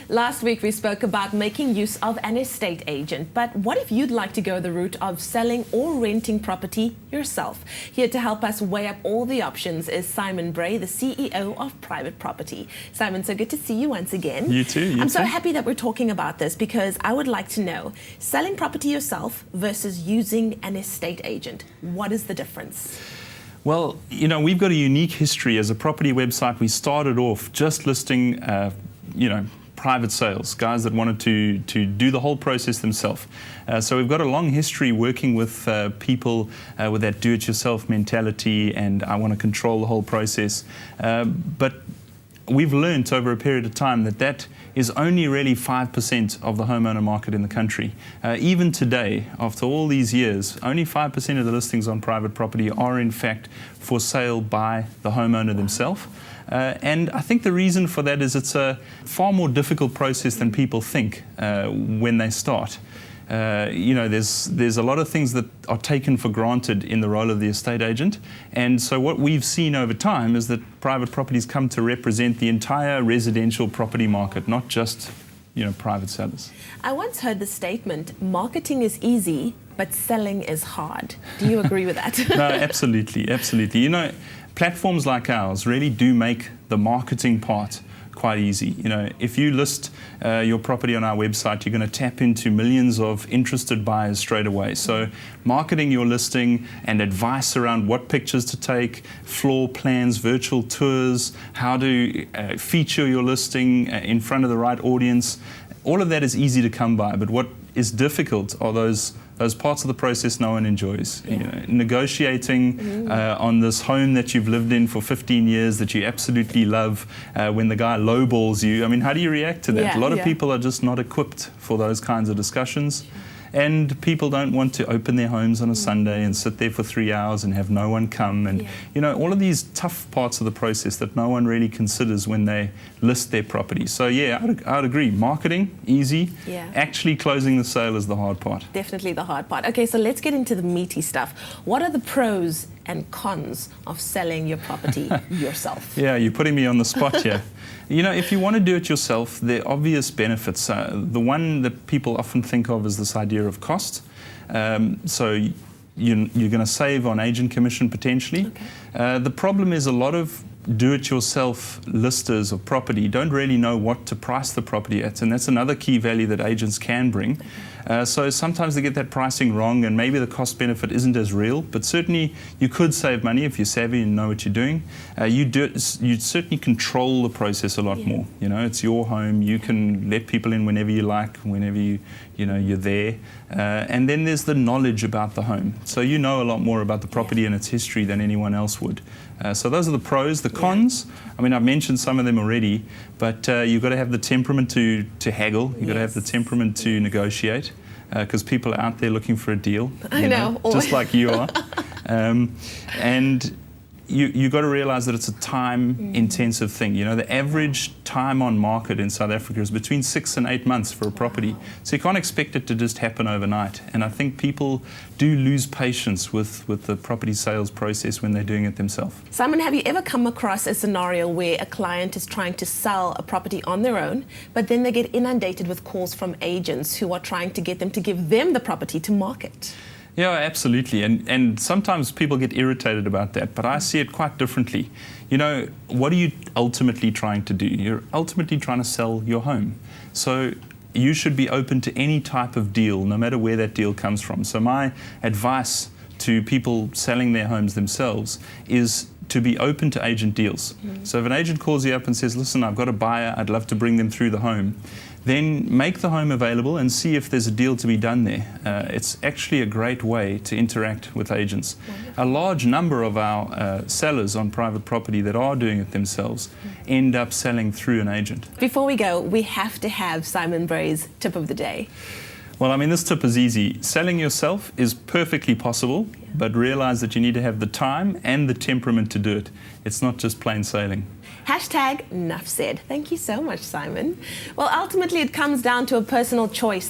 Last week we spoke about making use of an estate agent, but what if you'd like to go the route of selling or renting property yourself? Here to help us weigh up all the options is Simon Bray, the CEO of Private Property. Simon, so good to see you once again. You too. I'm so happy that we're talking about this because I would like to know, selling property yourself versus using an estate agent, what is the difference? Well, you know, we've got a unique history as a property website. We started off just listing, private sales, guys that wanted to do the whole process themselves. So we've got a long history working with people with that do-it-yourself mentality, and I want to control the whole process. But we've learned over a period of time that is only really 5% of the homeowner market in the country. Even today, after all these years, only 5% of the listings on private property are in fact for sale by the homeowner themselves. And I think the reason for that is it's a far more difficult process than people think when they start. There's a lot of things that are taken for granted in the role of the estate agent, and so what we've seen over time is that private properties come to represent the entire residential property market, not just private sellers. I once heard the statement, marketing is easy, but selling is hard. Do you agree with that? No, absolutely. Platforms like ours really do make the marketing part quite easy. If you list your property on our website, you're going to tap into millions of interested buyers straight away. So marketing your listing and advice around what pictures to take, floor plans, virtual tours, how to feature your listing in front of the right audience, all of that is easy to come by. But what is difficult are those parts of the process no one enjoys. Negotiating on this home that you've lived in for 15 years that you absolutely love, when the guy lowballs you. I mean, how do you react to that? A lot of people are just not equipped for those kinds of discussions. And people don't want to open their homes on a Sunday and sit there for 3 hours and have no one come. And, all of these tough parts of the process that no one really considers when they list their property. So, I'd agree. Marketing, easy. Actually closing the sale is the hard part. Definitely the hard part. Okay, so let's get into the meaty stuff. What are the pros and cons of selling your property yourself? Yeah, you're putting me on the spot here. If you want to do it yourself, there are obvious benefits. The one that people often think of is this idea of cost. So you're going to save on agent commission potentially. Okay. The problem is a lot of do-it-yourself listers of property don't really know what to price the property at, and that's another key value that agents can bring. So sometimes they get that pricing wrong, and maybe the cost benefit isn't as real, but certainly you could save money if you're savvy and know what you're doing. You'd certainly control the process a lot more. It's your home. You can let people in whenever you like, whenever you're there. And then there's the knowledge about the home. So you know a lot more about the property and its history than anyone else would. So those are the pros. The cons, I mean, I've mentioned some of them already, but you've got to have the temperament to haggle. You've got to have the temperament to negotiate, because people are out there looking for a deal. I know. Just like you are. And you've got to realize that it's a time-intensive thing. The average time on market in South Africa is between 6 and 8 months for a property. So you can't expect it to just happen overnight. And I think people do lose patience with the property sales process when they're doing it themselves. Simon, have you ever come across a scenario where a client is trying to sell a property on their own, but then they get inundated with calls from agents who are trying to get them to give them the property to market? Yeah, absolutely. And sometimes people get irritated about that, but I see it quite differently. What are you ultimately trying to do? You're ultimately trying to sell your home. So you should be open to any type of deal, no matter where that deal comes from. So my advice to people selling their homes themselves is to be open to agent deals. So if an agent calls you up and says, listen, I've got a buyer, I'd love to bring them through the home, then make the home available and see if there's a deal to be done there. It's actually a great way to interact with agents. A large number of our sellers on private property that are doing it themselves end up selling through an agent. Before we go, we have to have Simon Bray's tip of the day. Well, I mean, this tip is easy. Selling yourself is perfectly possible, but realize that you need to have the time and the temperament to do it. It's not just plain sailing. #Enough said. Thank you so much, Simon. Well, ultimately, it comes down to a personal choice.